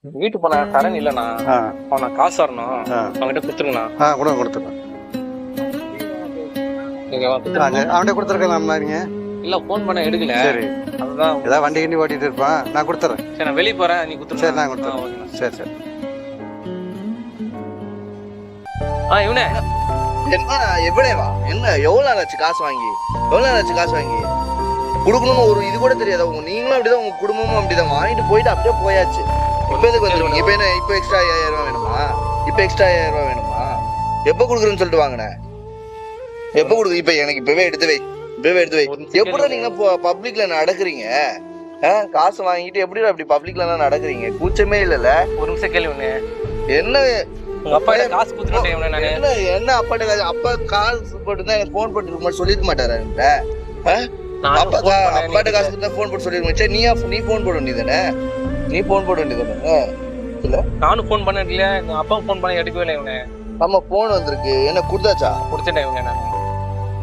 வீட்டு போன தரேன் இல்லண்ணா, அவன காசு வரணும், அவன்கிட்ட கொடுத்துருங்கண்ணா. கொடுத்துருக்கேன். அவன்கிட்ட கொடுத்துருக்கலாம் நீங்க. இல்ல போன் பண்ண எடுக்கல. சரி, அதுதான் ஏதாவது வண்டி கிண்டி ஓட்டிட்டு இருப்பான். நான் கொடுத்துறேன். சரி, நான் வெளியே போறேன், நீ கொடுத்துரு. சரி, நான் கொடுத்துறேன். சரி சரி. இவனே என்ன எவ்வளவா என்ன எவ்வளவு நாள் ஆச்சு காசு வாங்கி? எவ்வளவு நாள் ஆச்சு காசு வாங்கி? கொடுக்கணும்னு ஒரு இது கூட தெரியாது. நீங்களும் அப்படிதான், உங்க குடும்பமும் அப்படிதான். வாங்கிட்டு போயிட்டு அப்படியே போயாச்சு. இப்ப எதுக்கு வந்துருக்கீங்க? இப்ப என்ன, இப்ப எக்ஸ்ட்ரா 5000 ரூபாய் வேணுமா? இப்ப எக்ஸ்ட்ரா 5000 ரூபாய் வேணுமா? எப்ப கொடுக்குறேன்னு சொல்லிட்டு வாங்கினேன். எப்ப கொடுக்கு? இப்ப எனக்கு இப்பவே எடுத்து வை, இப்பவே எடுத்து வை. எப்படி நீங்க பப்ளிக்ல நடக்குறீங்க? காசு வாங்கிட்டு எப்படி அப்படி பப்ளிக்ல நடக்குறீங்க? கூச்சமே இல்லல்ல. ஒரு நிமிஷம் கேள்வி ஒண்ணு. என்ன அப்பா காசு கொடுத்துட்டேன். என்ன அப்பாட்ட காசு? அப்பா காசு போட்டுதான் எனக்கு போன் போட்டு சொல்லிருக்க மாட்டாரா? அப்பாட்ட காசு கொடுத்தா போன் போட்டு சொல்லிருக்க. சரி, நீ போன் போட வேண்டியதானே? நீ போன் போட வேண்டியதானே? இல்ல நானும் போன் பண்ண இல்ல, அப்பா போன் பண்ண எடுக்கவே இல்லை. இவனே ஆமா, போன் வந்திருக்கு. என்ன கொடுத்தாச்சா? கொடுத்துட்டேன். இவங்க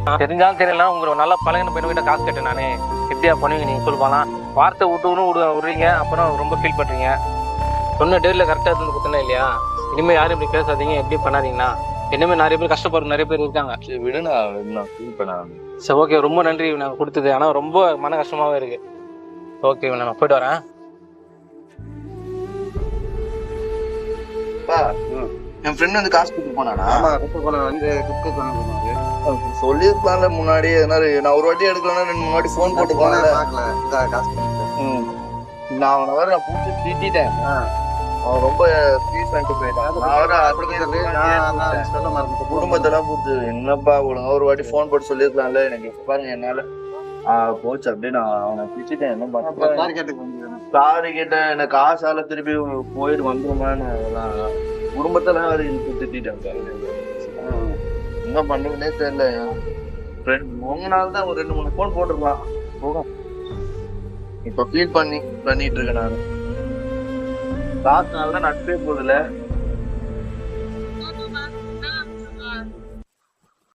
நான் தெரிஞ்சாலும் தெரியல, உங்களை நல்லா பழகின பையன்கிட்ட காசு கேட்டேன் நானே. எப்படியா பண்ணுவீங்க நீங்க சொல்லுவாங்களா? வார்த்தை விடுறீங்க, அப்புறம் ரொம்ப ஃபீல் பண்றீங்க. சொன்ன டேட்ல கரெக்டா இருந்து கொடுத்தேன்னா இல்லையா? இனிமே யாரும் இப்படி பேசாதீங்க, எப்படி பண்ணாதீங்கன்னா. இனிமே நிறைய பேர் கஷ்டப்படுற நிறைய பேர் இருக்காங்க. சரி விடுண்ணா, ஃபீல் பண்ணாம. சரி, ஓகே, ரொம்ப நன்றி நான் கொடுத்தது. ஆனா ரொம்ப மன கஷ்டமாவே இருக்கு. ஓகே, நான் போயிட்டு வரேன். என் ஃப்ரெண்ட் வந்து காசு கொடுத்து போனானா? வந்து சொல்லிருக்கலாம்ல முன்னாடி. நான் ஒரு வாட்டி எடுக்கலன்னா 2 வாட்டி போன் போட்டு போனேன். நான் அவனை வர நான் பூச்சி திட்டிட்டேன். அவன் ரொம்ப ஃபீல் பண்ணிட்டு போயிட்டான். குடும்பத்தெல்லாம் பூத்து என்னப்பா ஒழுங்கா ஒரு வாட்டி போன் போட்டு சொல்லிருக்கலாம்ல. எனக்கு பாருங்க என்னால போச்சு. அப்படியே நான் அவனை திட்டிட்டேன். என்ன பண்ண சாரி கேட்டேன். எனக்கு காசால திருப்பி போயிட்டு வந்துருமான்னு அதெல்லாம் குடும்பத்தெல்லாம் அவர் திட்டாங்க. என்ன பண்ணுறதுனே தெரியல. உங்க நாள் தான் ஒரு 2-3 போன் போட்டிருக்கலாம். போக இப்ப ஃபீல் பண்ணிட்டு இருக்கேன். நான் காசுனால தான் நட்பே போதில்ல.